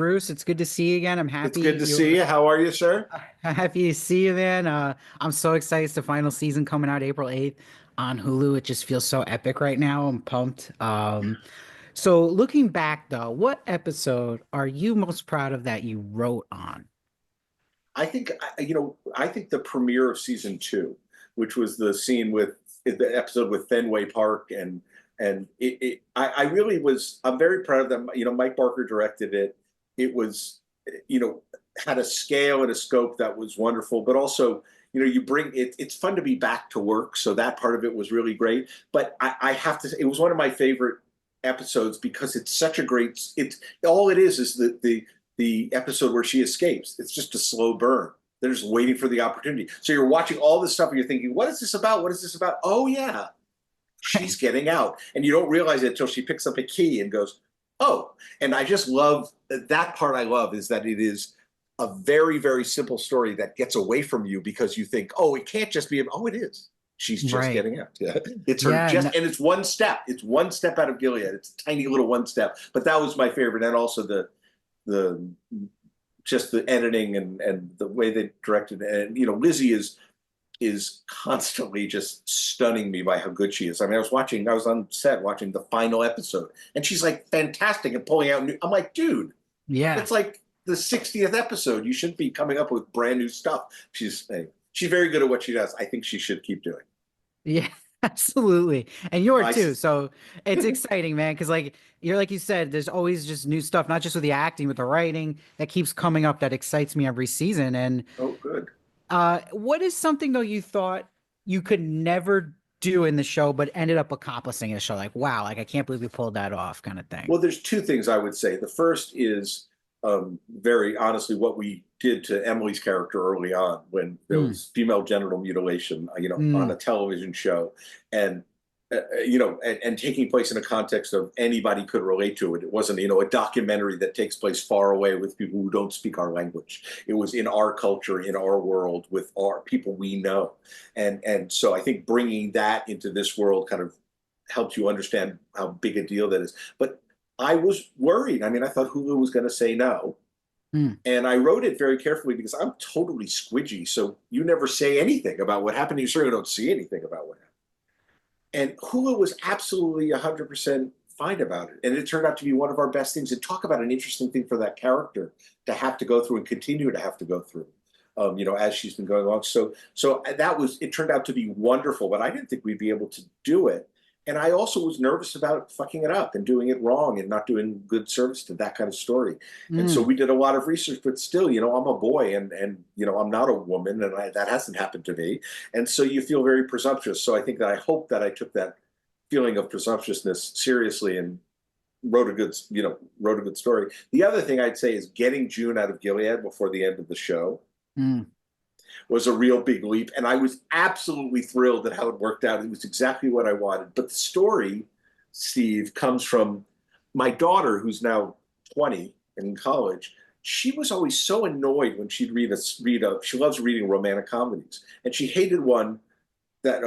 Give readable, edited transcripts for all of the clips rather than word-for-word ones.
Bruce, it's good to see you again. I'm It's happy good to see you're you. How are you, sir? happy to see you, man. I'm so excited. It's the final season coming out April 8th on Hulu. It just feels so epic right now. I'm pumped. So looking back though, what episode are you most proud of that you wrote on? I think the premiere of season two, which was the scene with the episode with Fenway Park, I really was. I'm very proud of them. Mike Barker directed it. It was, you know, had a scale and a scope that was wonderful, but also, you bring it. It's fun to be back to work, so that part of it was really great. But I have to say, it was one of my favorite episodes because it's such a great. It's all it is the episode where she escapes. It's just a slow burn. They're just waiting for the opportunity. So you're watching all this stuff and you're thinking, what is this about? What is this about? Oh, yeah, she's getting out. And you don't realize it until she picks up a key and goes, oh. And I just love that part. I love is that it is a very, very simple story that gets away from you because you think, oh, it can't just be, oh, it is. She's just Right. getting out. Yeah. It's her Yeah, just, and it's one step. It's one step out of Gilead. It's a tiny little one step. But that was my favorite. And also the just the editing and the way they directed it. And Lizzie is constantly just stunning me by how good she is. I mean, I was on set watching the final episode, and she's like fantastic at pulling out new. I'm like, dude, yeah. it's like the 60th episode. You shouldn't be coming up with brand new stuff. She's very good at what she does. I think she should keep doing. Yeah, absolutely. And you're I too. So it's exciting, man, because like you said, there's always just new stuff, not just with the acting, with the writing that keeps coming up that excites me every season. And oh good. what is something though you thought you could never do in the show, but ended up accomplishing in the show? Like, wow, like I can't believe we pulled that off, kind of thing. Well, there's two things I would say. The first is very honestly what we did to Emily's character early on when there Mm, was female genital mutilation, on mm, a television show, and and taking place in a context of anybody could relate to it. It wasn't, a documentary that takes place far away with people who don't speak our language. It was in our culture, in our world, with our people we know, and so I think bringing that into this world kind of helps you understand how big a deal that is. But I was worried. I mean, I thought Hulu was going to say no. mm. And I wrote it very carefully because I'm totally squidgy. So you never say anything about what happened. You certainly don't see anything about what happened. And Hulu was absolutely 100% fine about it. And it turned out to be one of our best things. And talk about an interesting thing for that character to have to go through and continue to have to go through. As she's been going along. So it turned out to be wonderful, but I didn't think we'd be able to do it. And I also was nervous about fucking it up and doing it wrong and not doing good service to that kind of story. And so Mm. we did a lot of research, but still, I'm a boy and I'm not a woman and that hasn't happened to me. And so you feel very presumptuous. So I think that I hope that I took that feeling of presumptuousness seriously and wrote a good story. The other thing I'd say is getting June out of Gilead before the end of the show Mm. was a real big leap. And I was absolutely thrilled at how it worked out. It was exactly what I wanted. But the story, Steve, comes from my daughter, who's now 20 and in college. She was always so annoyed when she'd she loves reading romantic comedies. And she hated one that,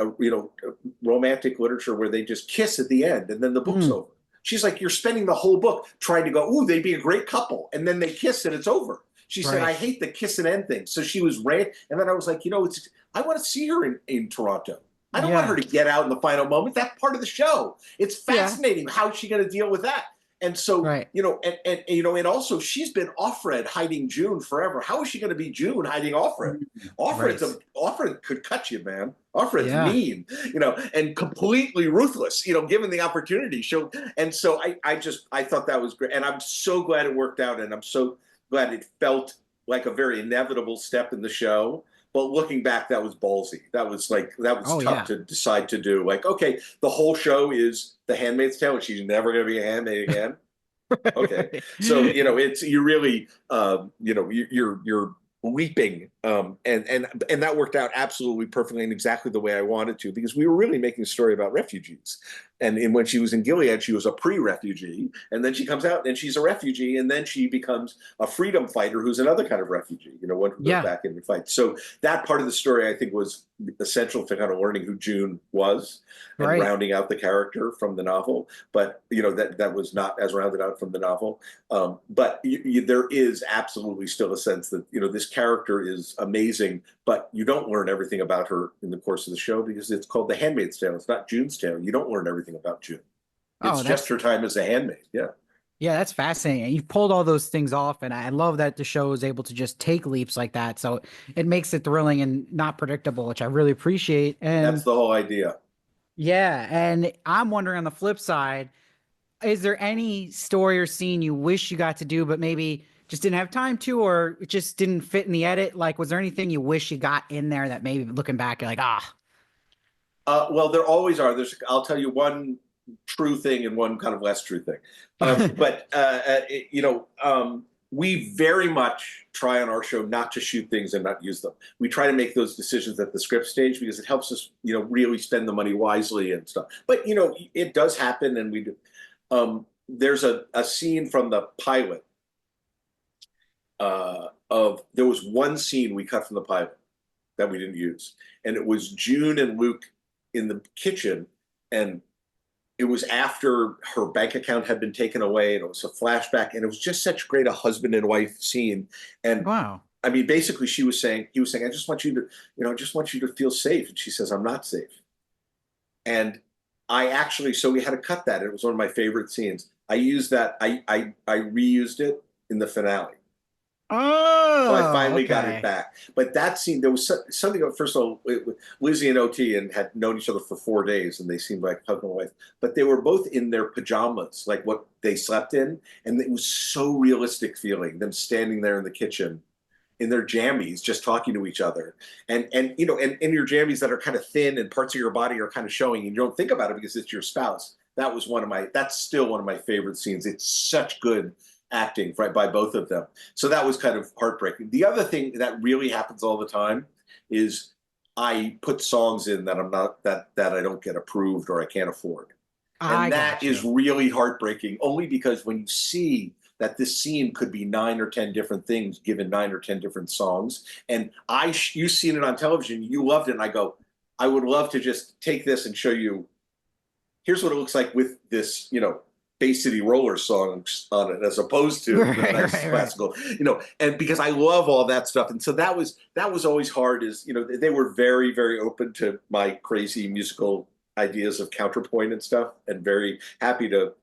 romantic literature where they just kiss at the end and then the book's Mm. over. She's like, you're spending the whole book trying to go, ooh, they'd be a great couple. And then they kiss and it's over. She said, I Right. hate the kiss and end thing. So she was rant. And then I was like, I want to see her in Toronto. I don't want her Yeah. to get out in the final moment. That's part of the show. It's Yeah. fascinating. How's she going to deal with that? And so, Right. and also she's been Offred hiding June forever. How is she going to be June hiding Offred? Mm. Offred's Right. a Offred could cut you, man. Offred's Yeah. mean, and completely ruthless, given the opportunity. And so I thought that was great. And I'm so glad it worked out. And I'm so glad it felt like a very inevitable step in the show. But looking back, that was ballsy. That was Oh tough yeah. to decide to do. Like, okay, the whole show is The Handmaid's Tale, and she's never going to be a handmaid again. Okay, so it's you really you're leaping, and that worked out absolutely perfectly and exactly the way I wanted to because we were really making a story about refugees, And when she was in Gilead, she was a pre-refugee, and then she comes out and she's a refugee, and then she becomes a freedom fighter who's another kind of refugee, one who goes Yeah, back in and fights. So that part of the story, I think, was essential to kind of learning who June was and right. rounding out the character from the novel. But that was not as rounded out from the novel. But there is absolutely still a sense that this character is amazing, but you don't learn everything about her in the course of the show because it's called The Handmaid's Tale. It's not June's Tale. You don't learn everything about June. It's Oh, just that's her time as a handmaid. Yeah. yeah, that's fascinating. You've pulled all those things off, and I love that the show is able to just take leaps like that. So it makes it thrilling and not predictable, which I really appreciate. That's And the whole idea. yeah, and I'm wondering on the flip side, is there any story or scene you wish you got to do, but maybe just didn't have time to, or it just didn't fit in the edit? Like, was there anything you wish you got in there that maybe looking back, you're like, ah, Well, there always are. I'll tell you one true thing and one kind of less true thing. But we very much try on our show not to shoot things and not use them. We try to make those decisions at the script stage because it helps us, really spend the money wisely and stuff. But it does happen, and we do. There's a scene from the pilot there was one scene we cut from the pilot that we didn't use, and it was June and Luke in the kitchen, and it was after her bank account had been taken away, and it was a flashback, and it was just such great a husband and wife scene. And wow. I mean, basically, he was saying, I just want you to, I just want you to feel safe. And she says, I'm not safe. And so we had to cut that. It was one of my favorite scenes. I used that. I reused it in the finale. So I Oh, finally got it okay. back. But that scene, there was something. First of all, Lizzie and OT and had known each other for 4 days, and they seemed like husband and wife. But they were both in their pajamas, like what they slept in, and it was so realistic feeling. Them standing there in the kitchen, in their jammies, just talking to each other, and in your jammies that are kind of thin and parts of your body are kind of showing, and you don't think about it because it's your spouse. That's still one of my favorite scenes. It's such good acting by both of them. So that was kind of heartbreaking. The other thing that really happens all the time is I put songs in that I don't get approved or I can't afford. I And that got is you. really heartbreaking, only because when you see that this scene could be 9 or 10 different things given 9 or 10 different songs, and you've seen it on television, you loved it, and I go, I would love to just take this and show you, here's what it looks like with this, Bay City Roller songs on it, as opposed to the Right, nice right, right. classical, and because I love all that stuff. And so that was always hard, is, they were very, very open to my crazy musical ideas of counterpoint and stuff, and very happy to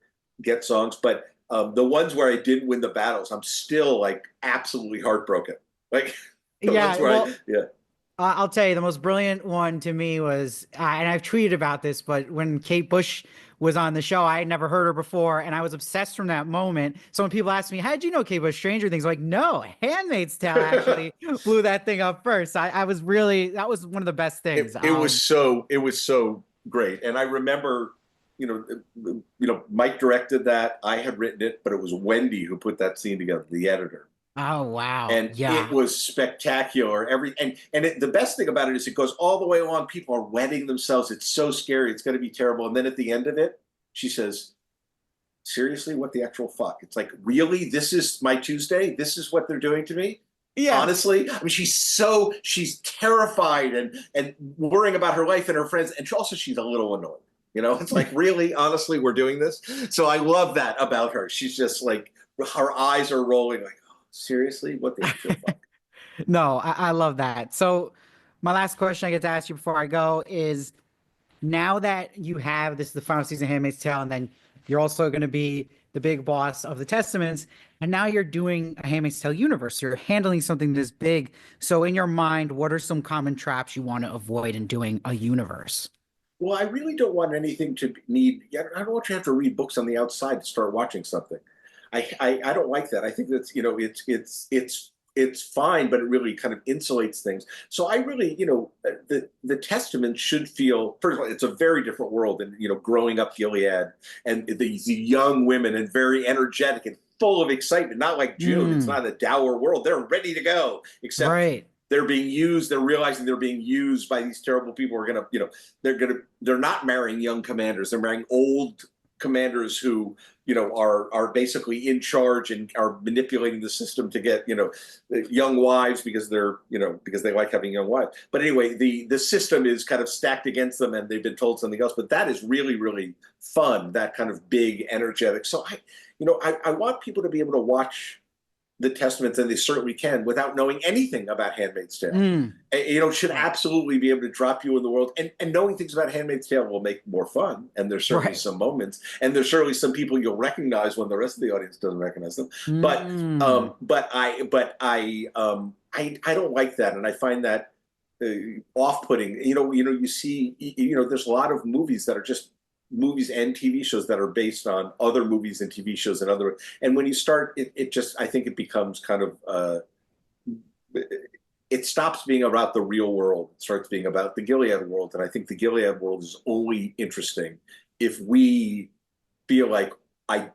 get songs. But the ones where I didn't win the battles, I'm still like absolutely heartbroken. Like the ones Yeah, where well, yeah. I'll tell you, the most brilliant one to me was, and I've tweeted about this, but when Kate Bush was on the show, I had never heard her before, and I was obsessed from that moment. So when people ask me, "How did you know Kate Bush?" Stranger Things, I'm like, no, Handmaid's Tale actually blew that thing up first. I was really, that was one of the best things. It was so great. And I remember, Mike directed that. I had written it, but it was Wendy who put that scene together, the editor. Oh wow, And it yeah, was spectacular. The best thing about it is it goes all the way along. People are wetting themselves. It's so scary. It's going to be terrible. And then at the end of it, she says, seriously, what the actual fuck? It's like, really? This is my Tuesday? This is what they're doing to me? yeah. Honestly, I mean, she's terrified and worrying about her life and her friends, and she's a little annoyed. It's like, really, honestly, we're doing this. So I love that about her. She's just like, her eyes are rolling, like, oh, seriously, what the actual fuck? No, I love that. So my last question I get to ask you before I go is, now that you have this, the final season of Handmaid's Tale, and then you're also going to be the big boss of the Testaments, and now you're doing a Handmaid's Tale universe. You're handling something this big. So in your mind, what are some common traps you want to avoid in doing a universe? Well, I really don't want anything to need. I don't want you to have to read books on the outside to start watching something. I don't like that. I think that's it's fine, but it really kind of insulates things. So I really, the Testament should feel, first of all, it's a very different world, and growing up Gilead, and these young women, and very energetic and full of excitement. Not like June. It's Mm, not a dour world. They're ready to go, except right. they're being used. They're realizing they're being used by these terrible people who are gonna, they're not marrying young commanders. They're marrying old commanders who, are basically in charge and are manipulating the system to get, young wives because because they like having young wives. But anyway, the system is kind of stacked against them, and they've been told something else. But that is really, really fun. That kind of big, energetic. So I want people to be able to watch the Testaments, and they certainly can, without knowing anything about Handmaid's Tale. Should absolutely be able to drop you in the world, and knowing things about Handmaid's Tale will make more fun. And there's certainly some moments, and there's certainly some people you'll recognize when the rest of the audience doesn't recognize them. But I don't like that, and I find that off-putting. You see, there's a lot of movies that are just movies and TV shows that are based on other movies and TV shows and when you start, it just, I think it becomes kind of it stops being about the real world. It starts being about the Gilead world, and I think the Gilead world is only interesting if we feel like I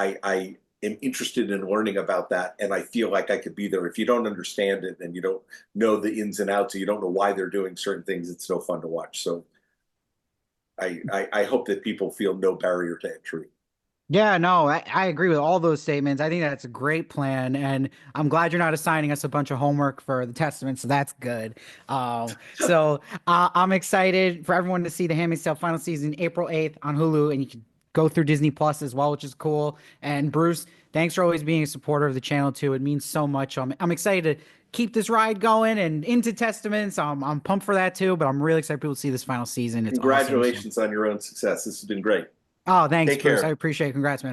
am interested in learning about that, and I feel like I could be there. If you don't understand it and you don't know the ins and outs, and you don't know why they're doing certain things, it's no fun to watch. So I hope that people feel no barrier to entry. Yeah, no, I agree with all those statements. I think that's a great plan, and I'm glad you're not assigning us a bunch of homework for the Testament, so that's good. I'm excited for everyone to see The Handmaid's Tale final season April 8th on Hulu, and you can go through Disney Plus as well, which is cool. And Bruce, thanks for always being a supporter of the channel too. It means so much. I'm excited to keep this ride going and into Testaments. I'm pumped for that too, but I'm really excited people to see this final season. It's Congratulations on your own success. This has been great. Oh, thanks, Take Bruce. care. I appreciate it. Congrats, man.